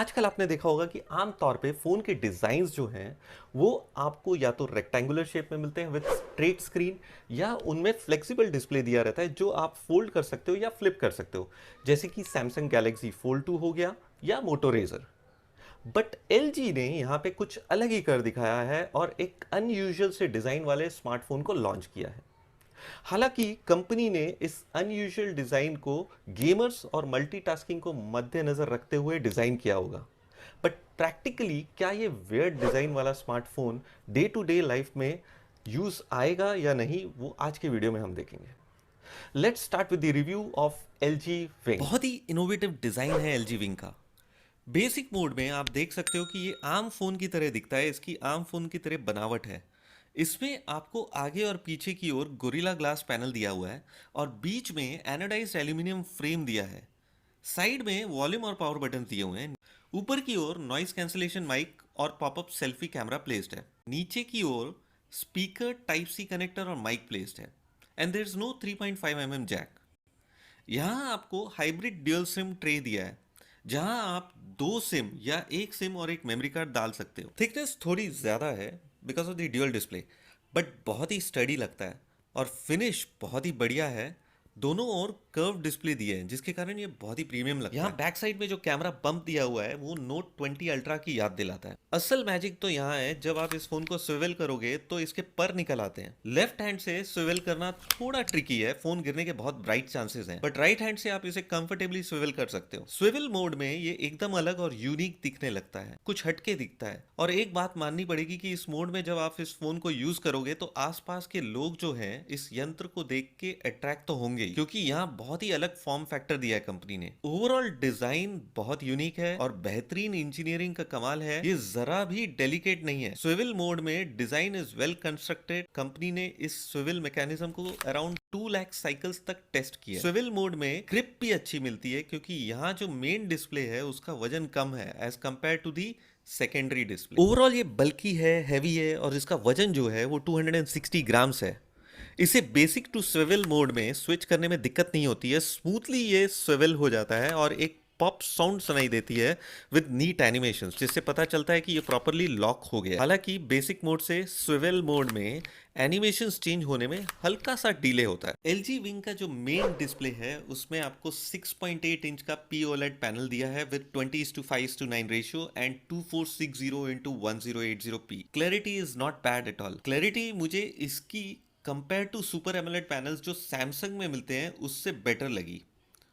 आजकल आपने देखा होगा कि आम तौर पे फ़ोन के डिज़ाइंस जो हैं वो आपको या तो रेक्टेंगुलर शेप में मिलते हैं विद स्ट्रेट स्क्रीन, या उनमें फ्लेक्सिबल डिस्प्ले दिया रहता है जो आप फोल्ड कर सकते हो या फ्लिप कर सकते हो, जैसे कि सैमसंग गैलेक्सी फोल्ड 2 हो गया या मोटो रेजर। बट एलजी ने यहाँ पे कुछ अलग ही कर दिखाया है और एक अनयूजुअल से डिज़ाइन वाले स्मार्टफोन को लॉन्च किया है। हालांकि कंपनी ने इस अनयूजुअल डिज़ाइन को गेमर्स और मल्टीटास्किंग को मद्देनजर रखते हुए डिज़ाइन किया होगा। बट प्रैक्टिकली क्या ये वियर्ड डिज़ाइन वाला smartphone day to day life में यूज़ आएगा या नहीं, वो आज के वीडियो में हम देखेंगे। Let's start with the review of L G wing. बहुत ही इनोवेटिव डिज़ाइन है एल जी विंग का। बेसिक मोड में आप देख सकते हो कि ये आम फ़ोन की तरह दिखता है, इसकी आम फ़ोन की तरह बनावट है। इसमें आपको आगे और पीछे की ओर गोरिल्ला ग्लास पैनल दिया हुआ है और बीच में एनोडाइज्ड एल्यूमिनियम फ्रेम दिया है। साइड में वॉल्यूम और पावर बटन दिए हुए हैं। ऊपर की ओर नॉइस कैंसलेशन माइक और पॉपअप सेल्फी कैमरा प्लेस्ड है। नीचे की ओर स्पीकर टाइप सी कनेक्टर और माइक प्लेस्ड है। And there is no 3.5 mm jack. यहाँ आपको हाइब्रिड ड्यूल सिम ट्रे दिया है, जहाँ आप दो सिम या एक सिम और एक मेमोरी कार्ड डाल सकते हो। थिकनेस थोड़ी ज़्यादा है because of the dual display, but बहुत ही स्टडी लगता है और फिनिश बहुत ही बढ़िया है। दोनों ओर कर्व डिस्प्ले दिए हैं जिसके कारण ये बहुत ही प्रीमियम लगता है। यहाँ बैक साइड में जो कैमरा बम्प दिया हुआ है वो नोट 20 अल्ट्रा की याद दिलाता है। असल मैजिक तो यहाँ है, जब आप इस फोन को स्विvel करोगे तो इसके पर निकल आते हैं। लेफ्ट हैंड से स्विvel करना थोड़ा ट्रिकी है, फोन गिरने के बहुत ब्राइट चांसेस हैं, बट राइट हैंड से आप इसे कंफर्टेबली स्विvel कर सकते हो। स्विvel मोड में ये एकदम अलग और यूनिक दिखने लगता है, कुछ हटके दिखता है। और एक बात माननी पड़ेगी कि इस मोड में जब आप इस फोन को यूज करोगे तो आसपास के लोग जो हैं इस यंत्र को देख के अट्रैक्ट तो होंगे, क्योंकि यहाँ बहुत ही अलग फॉर्म फैक्टर दिया है कंपनी ने। ओवरऑल डिजाइन बहुत यूनिक है और बेहतरीन इंजीनियरिंग का कमाल है, ये जरा भी डेलिकेट नहीं है। स्विvel मोड में design is well constructed. Company ने इस स्विvel मैकेनिज्म को अराउंड 2 लाख साइकिल्स तक टेस्ट किया। स्विvel मोड में ग्रिप भी अच्छी मिलती है क्योंकि यहाँ जो मेन डिस्प्ले है उसका वजन कम है as compared to the secondary display. Overall ये बल्की है, हैवी है और इसका वजन जो है वो 260 ग्राम्स है। इसे बेसिक टू स्विvel मोड में स्विच करने में दिक्कत नहीं होती है, स्मूथली ये स्विvel हो जाता है और एक पॉप साउंड सुनाई देती है विद नीट एनिमेशंस, जिससे पता चलता है कि ये प्रॉपरली लॉक हो गया है। हालांकि बेसिक मोड से स्विvel मोड में एनिमेशंस चेंज होने में हल्का सा डिले होता है। एलजी विंग का जो मेन डिस्प्ले है उसमें आपको 6.8 इंच का POLED पैनल दिया है with 20:5:9 ratio and 2460x1080p। Clarity is not bad at all. Clarity मुझे इसकी compare to super AMOLED panels जो सैमसंग में मिलते हैं उससे बेटर लगी।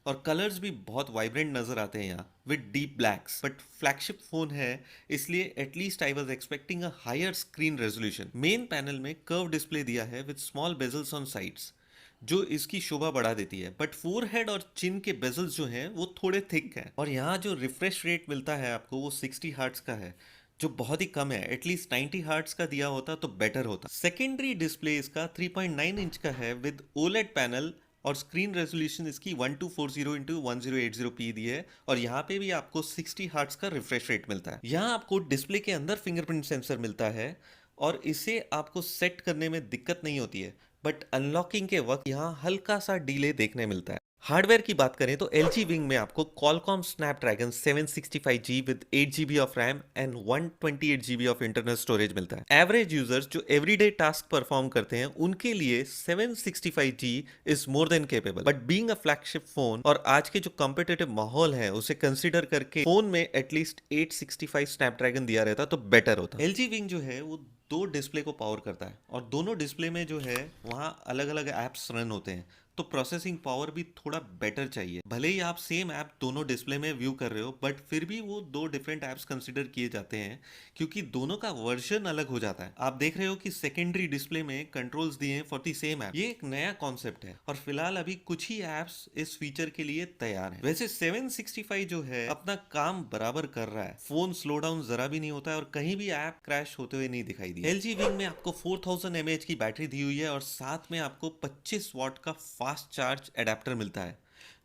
और कलर्स भी बहुत वाइब्रेंट नजर आते हैं यहाँ with deep blacks. But flagship phone है इसलिए at least I was expecting a higher screen resolution. Main panel में कर्व डिस्प्ले दिया है with small bezels on sides जो इसकी शोभा बढ़ा देती है, बट फोरहेड और चिन के बेजल्स जो हैं वो थोड़े थिक हैं। और यहाँ जो रिफ्रेश रेट मिलता है आपको वो 60 हर्ट्ज का है, जो बहुत ही कम है। एटलीस्ट 90 हर्ट्ज का दिया होता तो बेटर होता। सेकेंडरी डिस्प्ले इसका 3.9 इंच का है विद OLED पैनल और स्क्रीन रेजोल्यूशन इसकी 1240x1080p दी है और यहाँ पे भी आपको 60 हर्ट्ज का रिफ्रेश रेट मिलता है। यहाँ आपको डिस्प्ले के अंदर फिंगरप्रिंट सेंसर मिलता है और इसे आपको सेट करने में दिक्कत नहीं होती है, बट अनलॉकिंग के वक्त यहाँ हल्का सा डिले देखने मिलता है। हार्डवेयर की बात करें तो एलजी विंग में आपको Qualcomm Snapdragon 765G with 8 GB of RAM and 128 GB of internal storage मिलता है। एवरेज यूजर्स जो एवरीडे टास्क परफॉर्म करते हैं उनके लिए 765G is more than capable, but being a flagship phone और आज के जो कॉम्पिटिटिव माहौल है उसे कंसिडर करके फोन में एटलीस्ट 865 स्नैपड्रैगन दिया रहता तो बेटर होता। एलजी विंग जो है वो दो डिस्प्ले को पावर करता है और दोनों डिस्प्ले में जो है वहाँ अलग अलग ऐप्स रन होते हैं, तो प्रोसेसिंग पावर भी थोड़ा बेटर चाहिए। भले ही आप सेम ऐप दोनों डिस्प्ले में व्यू कर रहे हो, बट फिर भी वो दो डिफरेंट ऐप्स कंसिडर किए जाते हैं क्योंकि दोनों का वर्जन अलग हो जाता है। आप देख रहे हो कि सेकेंडरी डिस्प्ले में कंट्रोल्स दिए हैं फॉर दी सेम ऐप। ये एक नया कॉन्सेप्ट है और फिलहाल अभी कुछ ही ऐप्स इस फीचर के लिए तैयार हैं। वैसे 765 जो है अपना काम बराबर कर रहा है, फोन स्लो डाउन जरा भी नहीं होता है और कहीं भी ऐप क्रैश होते हुए नहीं दिखाई दिया। एलजी विंग में आपको 4000 mAh की बैटरी दी हुई है और साथ में आपको 25 वाट का फास्ट चार्ज एडेप्टर मिलता है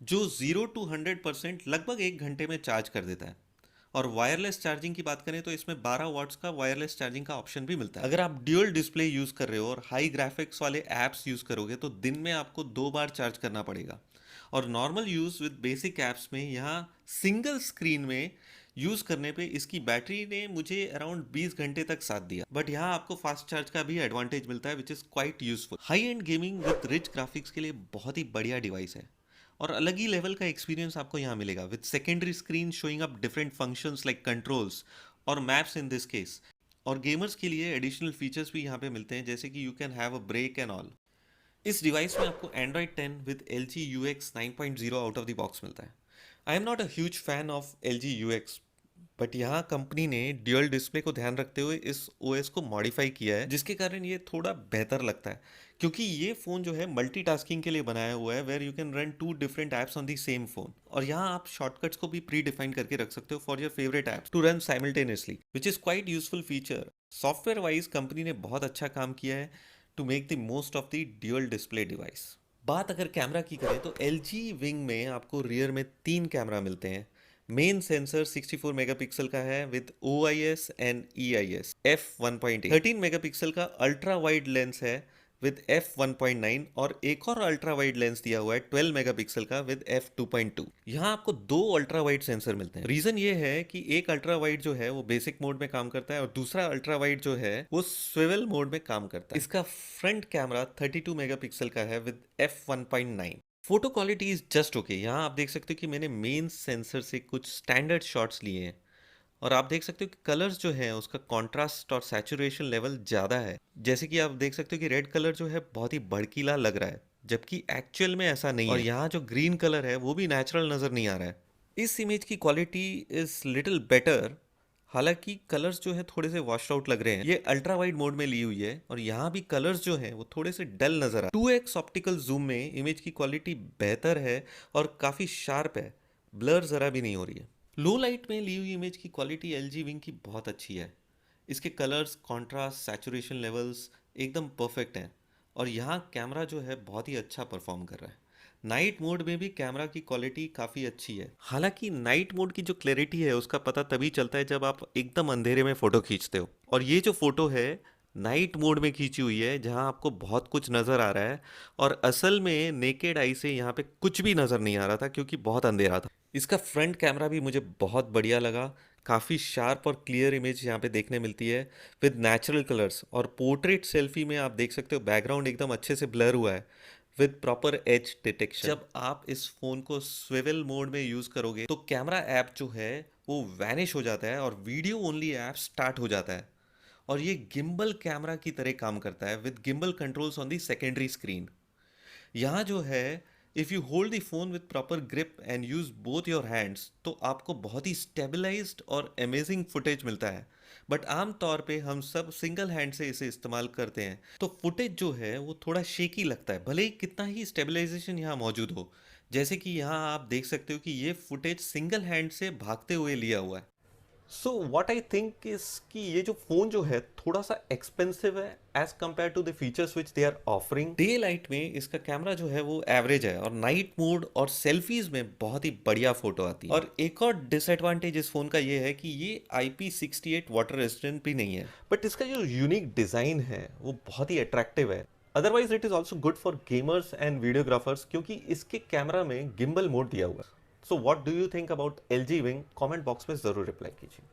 जो 0 to 100% लगभग 1 घंटे में चार्ज कर देता है। और वायरलेस चार्जिंग की बात करें तो इसमें 12 वाट्स का वायरलेस चार्जिंग का ऑप्शन भी मिलता है। अगर आप ड्यूल डिस्प्ले यूज कर रहे हो और हाई ग्राफिक्स वाले एप्स यूज करोगे तो दिन में आपको 2 बार चार्ज करना पड़ेगा। और normal use with basic apps में यहाँ सिंगल स्क्रीन में यूज़ करने पे इसकी बैटरी ने मुझे अराउंड 20 घंटे तक साथ दिया, बट यहाँ आपको फास्ट चार्ज का भी एडवांटेज मिलता है विच is quite useful. High and gaming with rich graphics के लिए बहुत ही बढ़िया डिवाइस है और अलग ही लेवल का एक्सपीरियंस आपको यहाँ मिलेगा with secondary screen showing up different functions like controls और मैप्स इन दिस केस। और गेमर्स के लिए एडिशनल फीचर्स भी यहाँ पे मिलते हैं जैसे कि you can have a break and all. इस डिवाइस में आपको Android 10 with LG UX 9.0 out of the box मिलता है। I am not a huge fan of LG UX, but यहाँ कंपनी ने ड्यूअल डिस्प्ले को ध्यान रखते हुए इस OS को मॉडिफाई किया है जिसके कारण ये थोड़ा बेहतर लगता है, क्योंकि ये फ़ोन जो है मल्टीटास्किंग के लिए बनाया हुआ है where you can run 2 different apps on the same phone. और यहाँ आप शॉर्टकट्स को भी प्री डिफाइन करके रख सकते हो for your favourite apps to run simultaneously which is quite useful feature. Software wise company ने बहुत अच्छा काम किया है to make the most of the dual display device. बात अगर कैमरा की करें तो LG विंग में आपको रियर में 3 कैमरा मिलते हैं। मेन सेंसर 64 मेगापिक्सल का है with OIS and EIS f1.8। 13 megapixel का अल्ट्रा वाइड लेंस है विद f1.9 और एक और अल्ट्रा वाइड लेंस दिया हुआ है 12 मेगापिक्सल का विद f2.2। यहाँ आपको 2 अल्ट्रा वाइड सेंसर मिलते हैं। रीजन ये है कि एक अल्ट्रा वाइड जो है वो बेसिक मोड में काम करता है और दूसरा अल्ट्रा वाइड जो है वो स्विवल मोड में काम करता है। इसका फ्रंट कैमरा 32 मेगापिक्सल का है with f1.9। Photo quality is just okay. यहाँ आप देख सकते हो कि मैंने मेन सेंसर से कुछ स्टैंडर्ड शॉट्स लिए हैं और आप देख सकते हो कि कलर्स जो है उसका कॉन्ट्रास्ट और सैचुरेशन लेवल ज़्यादा है। जैसे कि आप देख सकते हो कि रेड कलर जो है बहुत ही भड़कीला लग रहा है जबकि एक्चुअल में ऐसा नहीं है। और यहाँ जो ग्रीन कलर है वो भी नेचुरल नज़र नहीं आ रहा है। इस इमेज की क्वालिटी इज लिटिल बेटर, हालांकि कलर्स जो है थोड़े से वॉश आउट लग रहे हैं। ये अल्ट्रा वाइड मोड में ली हुई है और यहाँ भी कलर्स जो हैं वो थोड़े से डल नजर आ। 2x ऑप्टिकल जूम में इमेज की क्वालिटी बेहतर है और काफ़ी शार्प है, ब्लर ज़रा भी नहीं हो रही है। लो लाइट में ली हुई इमेज की क्वालिटी LG विंग की बहुत अच्छी है। इसके कलर्स, कॉन्ट्रास्ट, सैचुरेशन लेवल्स एकदम परफेक्ट हैं और यहाँ कैमरा जो है बहुत ही अच्छा परफॉर्म कर रहा है। नाइट मोड में भी कैमरा की क्वालिटी काफ़ी अच्छी है। हालांकि नाइट मोड की जो क्लैरिटी है उसका पता तभी चलता है जब आप एकदम अंधेरे में फ़ोटो खींचते हो। और ये जो फ़ोटो है नाइट मोड में खींची हुई है जहां आपको बहुत कुछ नज़र आ रहा है और असल में नेकेड आई से यहाँ पे कुछ भी नज़र नहीं आ रहा था क्योंकि बहुत अंधेरा था। इसका फ्रंट कैमरा भी मुझे बहुत बढ़िया लगा। काफ़ी शार्प और क्लियर इमेज यहाँ पे देखने मिलती है विद नेचुरल कलर्स। और पोर्ट्रेट सेल्फी में आप देख सकते हो बैकग्राउंड एकदम अच्छे से ब्लर हुआ है विद प्रॉपर एज डिटेक्शन। जब आप इस फ़ोन को स्विवल मोड में यूज़ करोगे तो कैमरा ऐप जो है वो वैनिश हो जाता है और वीडियो ओनली ऐप स्टार्ट हो जाता है। और ये गिम्बल कैमरा की तरह काम करता है with gimbal controls on the secondary screen. यहाँ जो है if you hold the phone with proper grip and use both your hands तो आपको बहुत ही स्टेबलाइज्ड और अमेजिंग फुटेज मिलता है। बट आम तौर पे हम सब सिंगल हैंड से इसे इस्तेमाल करते हैं तो फुटेज जो है वो थोड़ा शेकी लगता है, भले ही कितना ही स्टेबलाइजेशन यहाँ मौजूद हो। जैसे कि यहाँ आप देख सकते हो कि ये फुटेज सिंगल हैंड से भागते हुए लिया हुआ है। So what I think is कि ये जो फोन जो है थोड़ा सा एक्सपेंसिव है as compared to the features which they are offering. Daylight में इसका कैमरा जो है वो एवरेज है और नाइट मोड और सेल्फीज में बहुत ही बढ़िया फोटो आती है। और एक और डिसएडवांटेज इस फोन का ये है कि ये IP68 वाटर रेजिस्टेंट भी नहीं है, बट इसका जो यूनिक डिजाइन है वो बहुत ही अट्रैक्टिव है। Otherwise it is also good for gamers and videographers क्योंकि इसके कैमरा में गिम्बल मोड दिया हुआ है। So what do you think about LG wing? Comment box में जरूर रिप्लाई कीजिए।